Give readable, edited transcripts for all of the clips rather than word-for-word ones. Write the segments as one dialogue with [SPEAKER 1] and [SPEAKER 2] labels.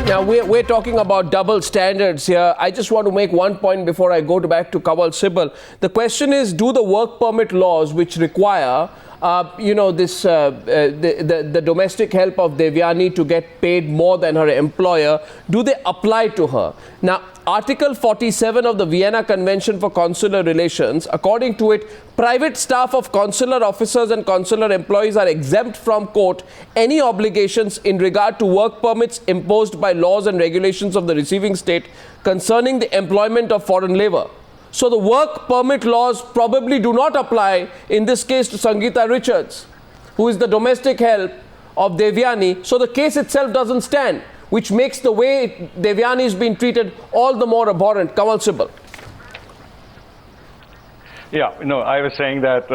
[SPEAKER 1] Now, we're talking about double standards here. I just want to make one point before I go back to Kanwal Sibal. The question is, do the work permit laws which require, the domestic help of Devyani to get paid more than her employer, do they apply to her? Now, Article 47 of the Vienna Convention for Consular Relations, according to it, private staff of consular officers and consular employees are exempt from, quote, any obligations in regard to work permits imposed by laws and regulations of the receiving state concerning the employment of foreign labor. So the work permit laws probably do not apply in this case to Sangeeta Richards, who is the domestic help of Devyani. So the case itself doesn't stand, which makes the way Devyani is being treated all the more abhorrent. Kanwal Sibal.
[SPEAKER 2] Yeah, I was saying that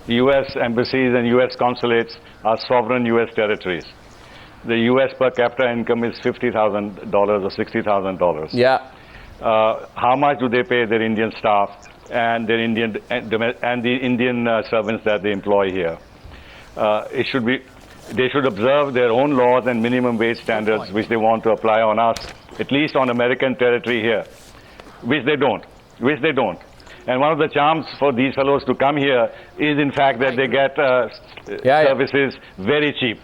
[SPEAKER 2] U.S. embassies and U.S. consulates are sovereign U.S. territories. The U.S. per capita income is $50,000 or $60,000.
[SPEAKER 1] Yeah.
[SPEAKER 2] How much do they pay their Indian staff and their Indian servants that they employ here? They should observe their own laws and minimum wage standards, which they want to apply on us, at least on American territory here, which they don't. And one of the charms for these fellows to come here is, in fact, that they get services very cheap,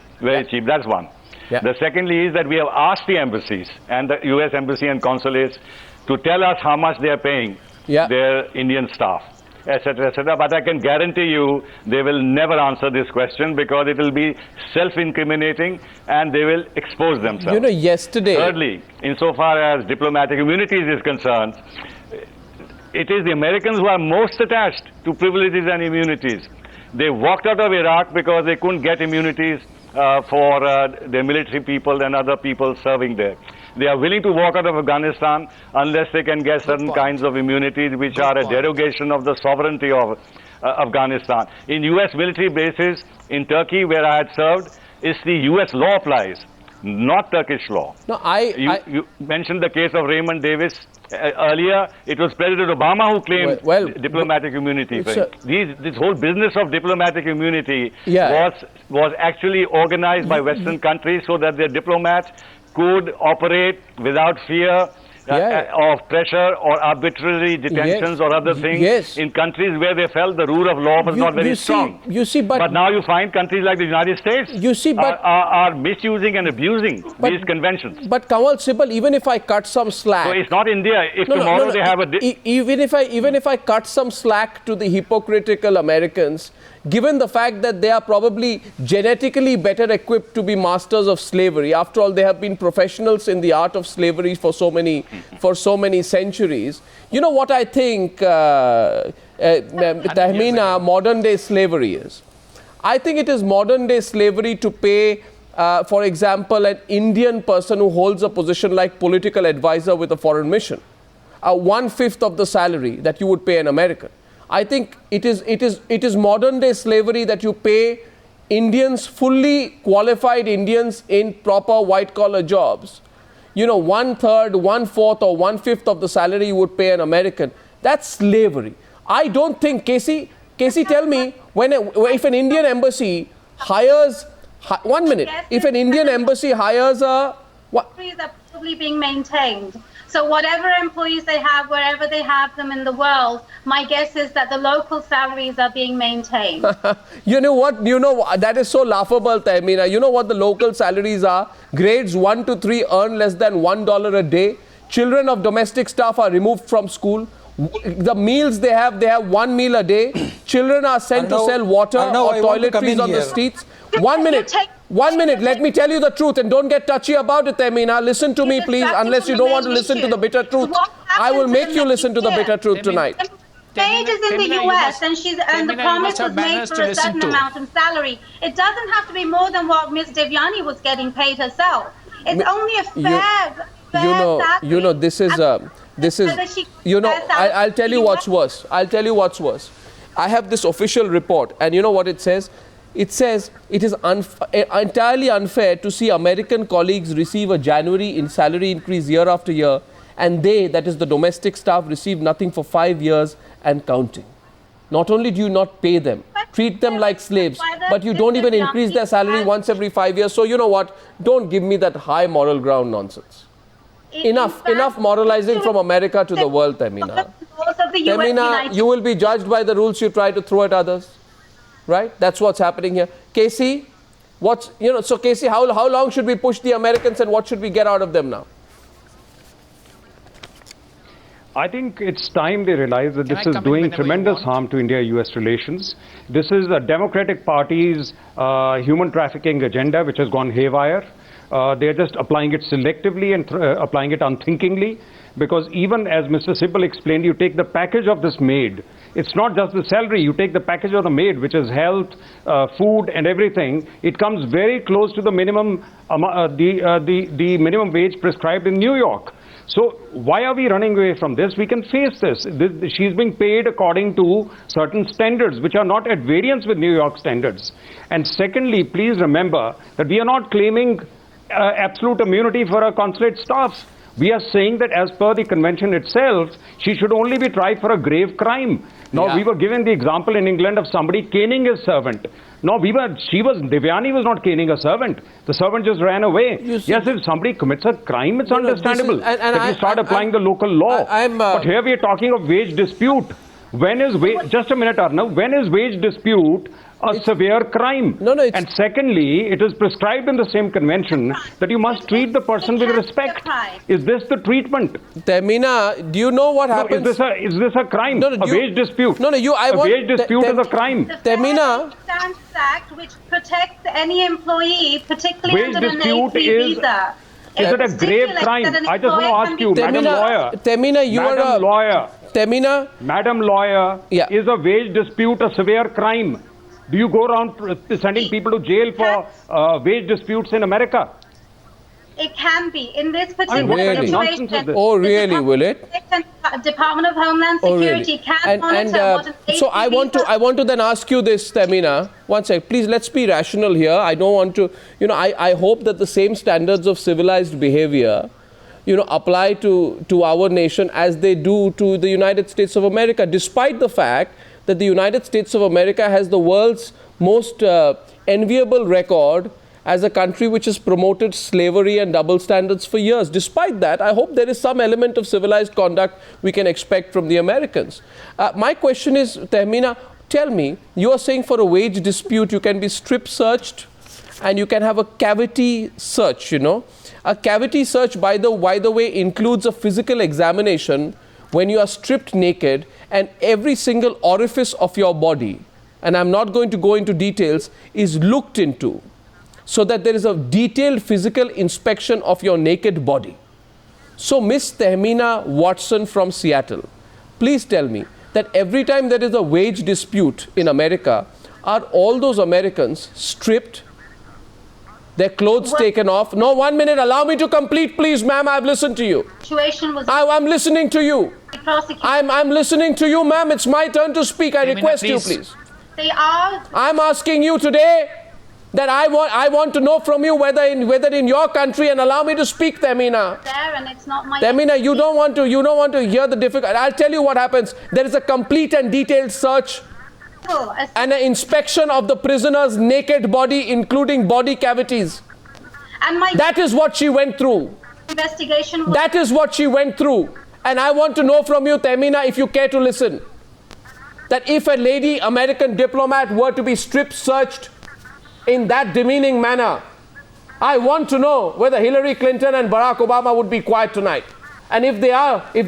[SPEAKER 2] cheap. That's one. Yeah. The secondly is that we have asked the embassies and the U.S. embassy and consulates to tell us how much they are paying their Indian staff, etc., etc. But I can guarantee you they will never answer this question because it will be self-incriminating and they will expose themselves.
[SPEAKER 1] Yesterday...
[SPEAKER 2] Thirdly, insofar as diplomatic immunities is concerned, it is the Americans who are most attached to privileges and immunities. They walked out of Iraq because they couldn't get immunities for their military people and other people serving there. They are willing to walk out of Afghanistan unless they can get certain kinds of immunities which are a derogation of the sovereignty of Afghanistan. In U.S. military bases in Turkey, where I had served, it's the U.S. law applies, not Turkish law. No, you mentioned the case of Raymond Davis. Earlier, it was President Obama who claimed diplomatic immunity. This whole business of diplomatic immunity was actually organized by Western countries so that their diplomats could operate without fear of pressure or arbitrary detentions or other things in countries where they felt the rule of law was not very strong. But now you find countries like the United States are misusing and abusing these conventions.
[SPEAKER 1] But Kanwal Sibal, even if I cut some slack...
[SPEAKER 2] So it's not India. If tomorrow they have a...
[SPEAKER 1] Even if I cut some slack to the hypocritical Americans, given the fact that they are probably genetically better equipped to be masters of slavery, after all, they have been professionals in the art of slavery for so many centuries. You know what I think, Tahmina, modern day slavery is? I think it is modern day slavery to pay, for example, an Indian person who holds a position like political advisor with a foreign mission, 1/5 of the salary that you would pay an American. I think it is modern day slavery that you pay Indians, fully qualified Indians in proper white collar jobs, 1/3, 1/4 or 1/5 of the salary you would pay an American. That's slavery. I don't think, Casey, tell me, if an Indian embassy hires, if an Indian embassy hires a...
[SPEAKER 3] Salaries are probably being maintained. So whatever employees they have, wherever they have them in the world, my guess is that the local salaries are being maintained.
[SPEAKER 1] You know what? That is so laughable, Tahmina. You know what the local salaries are? Grades 1 to 3 earn less than $1 a day. Children of domestic staff are removed from school. The meals they have 1 meal a day. Children are sent to sell water or toiletries on the streets. 1 minute. 1 minute, let me tell you the truth, and don't get touchy about it, Tahmina. Listen to me, please, unless you don't want to listen to the bitter truth. I will make you listen to the bitter truth tonight.
[SPEAKER 3] Maid is in the US and the promise was made for a certain amount of salary. It doesn't have to be more than what Ms. Devyani was getting paid herself. It's only a fair salary.
[SPEAKER 1] I'll tell you what's worse. I have this official report, and you know what it says? It says it is entirely unfair to see American colleagues receive a January salary increase year after year, and they, that is the domestic staff, receive nothing for 5 years and counting. Not only do you not pay them, treat them like slaves, but you don't even increase their salary once every 5 years. So you know what? Don't give me that high moral ground nonsense. Enough moralizing from America to the world, Tahmina. Tahmina, you will be judged by the rules you try to throw at others, right? That's what's happening here. Casey, so Casey, how long should we push the Americans and what should we get out of them now?
[SPEAKER 4] I think it's time they realize that this is doing tremendous harm to India-US relations. This is the Democratic Party's human trafficking agenda, which has gone haywire. They're just applying it selectively and applying it unthinkingly, because even as Mr. Sibal explained, you take the package of this maid. It's not just the salary. You take the package of the maid, which is health, food, and everything. It comes very close to the minimum, the minimum wage prescribed in New York. So why are we running away from this? We can face this. She's being paid according to certain standards, which are not at variance with New York standards. And secondly, please remember that we are not claiming absolute immunity for our consulate staffs. We are saying that as per the convention itself, she should only be tried for a grave crime. Now, we were given the example in England of somebody caning his servant. No, Devyani was not caning a servant. The servant just ran away. Yes, if somebody commits a crime, it's understandable that you start applying the local law. But here we are talking of wage dispute. When is just a minute, Arnab, when is wage dispute a severe crime? And secondly, it is prescribed in the same convention that you must treat the person with respect. Is this the treatment?
[SPEAKER 1] Tahmina, do you know what happens?
[SPEAKER 4] Is this a crime? A wage dispute? Wage dispute is a crime.
[SPEAKER 1] Tahmina,
[SPEAKER 3] Act which protects any employee, particularly under an A3 visa.
[SPEAKER 4] Is it a grave crime? I just want to ask you, Madam Lawyer.
[SPEAKER 1] Tahmina, you are a
[SPEAKER 4] lawyer.
[SPEAKER 1] Tahmina,
[SPEAKER 4] Madam Lawyer, is a wage dispute a severe crime? Do you go around sending people to jail for wage disputes in America?
[SPEAKER 3] It can be. In this particular situation.
[SPEAKER 1] Oh, really? Will it?
[SPEAKER 3] Department of Homeland Security can monitor what an A3
[SPEAKER 1] so I want to then ask you this, Tahmina. One sec. Please, let's be rational here. I don't want to, I hope that the same standards of civilized behavior, apply to our nation as they do to the United States of America, despite the fact that the United States of America has the world's most enviable record as a country which has promoted slavery and double standards for years. Despite that, I hope there is some element of civilized conduct we can expect from the Americans. My question is, Tahmina, tell me, you are saying for a wage dispute you can be strip searched and you can have a cavity search, A cavity search, by the way, includes a physical examination when you are stripped naked and every single orifice of your body, and I'm not going to go into details, is looked into, so that there is a detailed physical inspection of your naked body. So Miss Tahmina Watson from Seattle, please tell me that every time there is a wage dispute in America, are all those Americans stripped, their clothes taken off? No, 1 minute, allow me to complete, please, ma'am, I've listened to you. I'm listening to you. I'm listening to you, ma'am. It's my turn to speak. I request you, please. I'm asking you today that I want to know from you whether in your country, and allow me to speak, Tahmina. Tahmina, you don't want to hear the difficult. I'll tell you what happens. There is a complete and detailed search and an inspection of the prisoner's naked body, including body cavities. That is what she went through. That is what she went through. And I want to know from you, Tahmina, if you care to listen, that if a lady American diplomat were to be strip searched in that demeaning manner, I want to know whether Hillary Clinton and Barack Obama would be quiet tonight. And if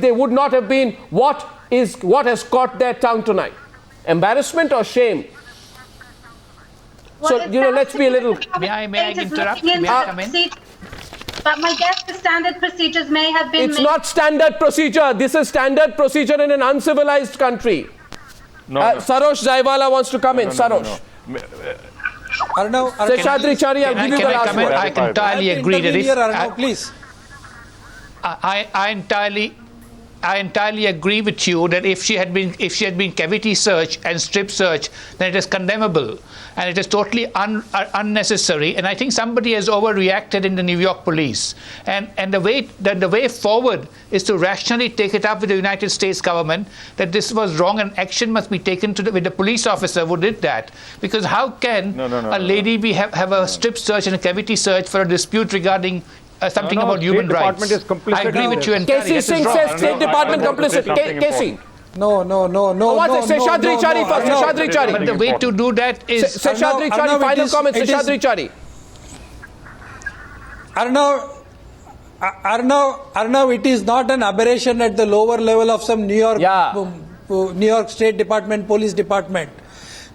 [SPEAKER 1] they would not have been, what has caught their tongue tonight? Embarrassment or shame? So, let's be a little...
[SPEAKER 5] May I interrupt? May I come in?
[SPEAKER 3] But my guess the standard procedures may have been...
[SPEAKER 1] It's not standard procedure. This is standard procedure in an uncivilized country. Sarosh Zaiwalla wants to come in. Sarosh.
[SPEAKER 6] Arnab,
[SPEAKER 1] Sheshadri Chari, I'll give you the last word.
[SPEAKER 5] I entirely agree to this.
[SPEAKER 6] Please.
[SPEAKER 5] I entirely I entirely agree with you that if she had been cavity search and strip search, then it is condemnable and it is totally unnecessary. And I think somebody has overreacted in the New York police. And the way forward is to rationally take it up with the United States government that this was wrong and action must be taken with the police officer who did that. Because how can a lady have a strip search and a cavity search for a dispute regarding something about human rights? I agree with you entirely.
[SPEAKER 1] C Singh says State Department complicit. Casey.
[SPEAKER 6] No.
[SPEAKER 1] Sheshadri Chari first. Sheshadri Chari.
[SPEAKER 5] But the way to do that is...
[SPEAKER 1] Sheshadri Chari, final comment. Sheshadri Chari.
[SPEAKER 6] Arnab, it is not an aberration at the lower level of some New York State Department, Police Department.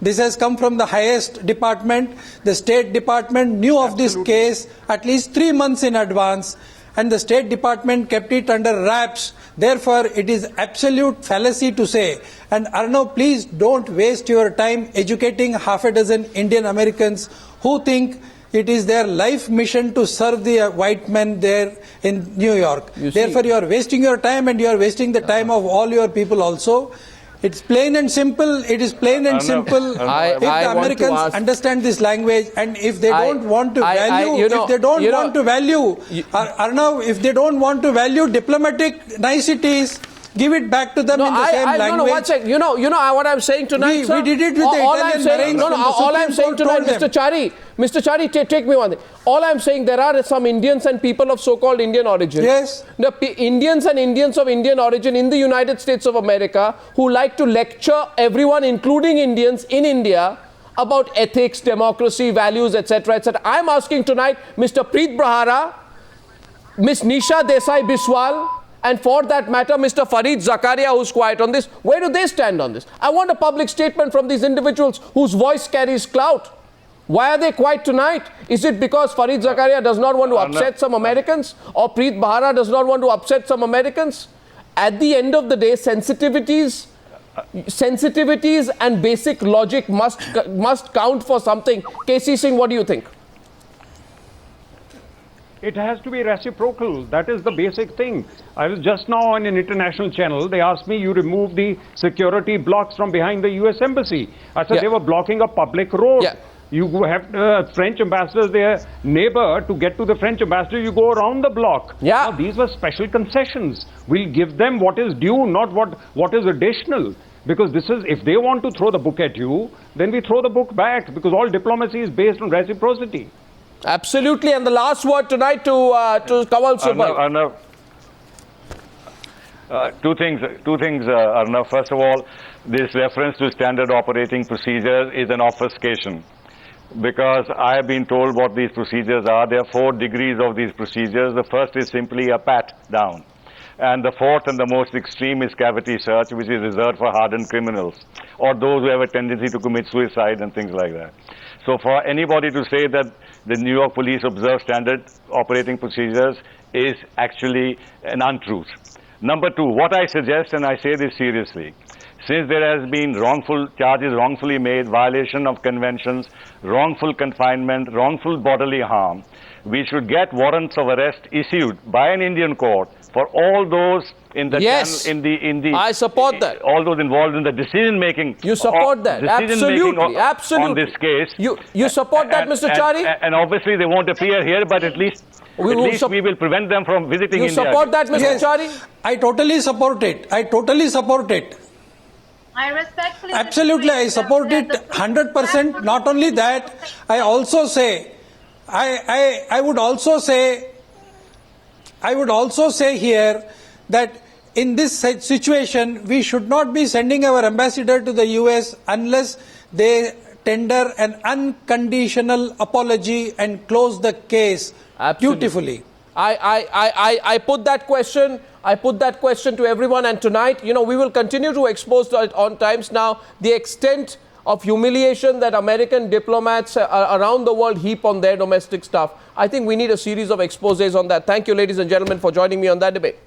[SPEAKER 6] This has come from the highest department. The State Department knew of this case at least 3 months in advance, and the State Department kept it under wraps. Therefore, it is absolute fallacy to say. And Arnab, please don't waste your time educating half a dozen Indian Americans who think it is their life mission to serve the white men there in New York. Therefore, you are wasting your time, and you are wasting the time of all your people also. It's plain and simple. It is plain and simple. If the Americans understand this language, and if they don't want to value, if they don't want to value diplomatic niceties, give it back to them in the same language.
[SPEAKER 1] No, one second. You know what I'm saying tonight, sir?
[SPEAKER 6] We did it with the Italian Marines.
[SPEAKER 1] All I'm saying tonight, Mr. Chari, take me one thing. All I'm saying, there are some Indians and people of so-called Indian origin.
[SPEAKER 6] Yes.
[SPEAKER 1] The Indians and Indians of Indian origin in the United States of America who like to lecture everyone, including Indians in India, about ethics, democracy, values, etc., etc. I'm asking tonight, Mr. Preet Brahara, Miss Nisha Desai Biswal, and for that matter, Mr. Fareed Zakaria, who's quiet on this, where do they stand on this? I want a public statement from these individuals whose voice carries clout. Why are they quiet tonight? Is it because Fareed Zakaria does not want to upset some Americans, or Preet Brahara does not want to upset some Americans? At the end of the day, sensitivities and basic logic must count for something. C Singh, what do you think?
[SPEAKER 4] It has to be reciprocal. That is the basic thing. I was just now on an international channel. They asked me, you remove the security blocks from behind the US Embassy. I said they were blocking a public road. You have French ambassadors, their neighbor, to get to the French ambassador, you go around the block. Now, these were special concessions. We'll give them what is due, not what is additional. Because this is, if they want to throw the book at you, then we throw the book back, because all diplomacy is based on reciprocity.
[SPEAKER 1] Absolutely. And the last word tonight to Kanwal Sibal.
[SPEAKER 2] Two things, Arnab. First of all, this reference to standard operating procedure is an obfuscation, because I have been told what these procedures are. There are 4 degrees of these procedures. The first is simply a pat down. And the fourth and the most extreme is cavity search, which is reserved for hardened criminals or those who have a tendency to commit suicide and things like that. So for anybody to say that the New York police observe standard operating procedures is actually an untruth. Number 2, what I suggest, and I say this seriously, since there has been wrongful charges wrongfully made, violation of conventions, wrongful confinement, wrongful bodily harm, we should get warrants of arrest issued by an Indian court for all those in the
[SPEAKER 1] I support that.
[SPEAKER 2] All those involved in the decision making.
[SPEAKER 1] You support that? Absolutely, absolutely.
[SPEAKER 2] On this case.
[SPEAKER 1] You support that, Mr. Chari?
[SPEAKER 2] And obviously they won't appear here, but at least we will prevent them from visiting India.
[SPEAKER 1] You support that, Mr. Chari?
[SPEAKER 6] I totally support it. I
[SPEAKER 3] respectfully
[SPEAKER 6] absolutely, I support it 100%. Not only that, I also say, I would also say here that in this situation, we should not be sending our ambassador to the US unless they tender an unconditional apology and close the case beautifully.
[SPEAKER 1] I put that question. I put that question to everyone, and tonight, we will continue to expose on Times Now the extent of humiliation that American diplomats around the world heap on their domestic stuff. I think we need a series of exposés on that. Thank you, ladies and gentlemen, for joining me on that debate.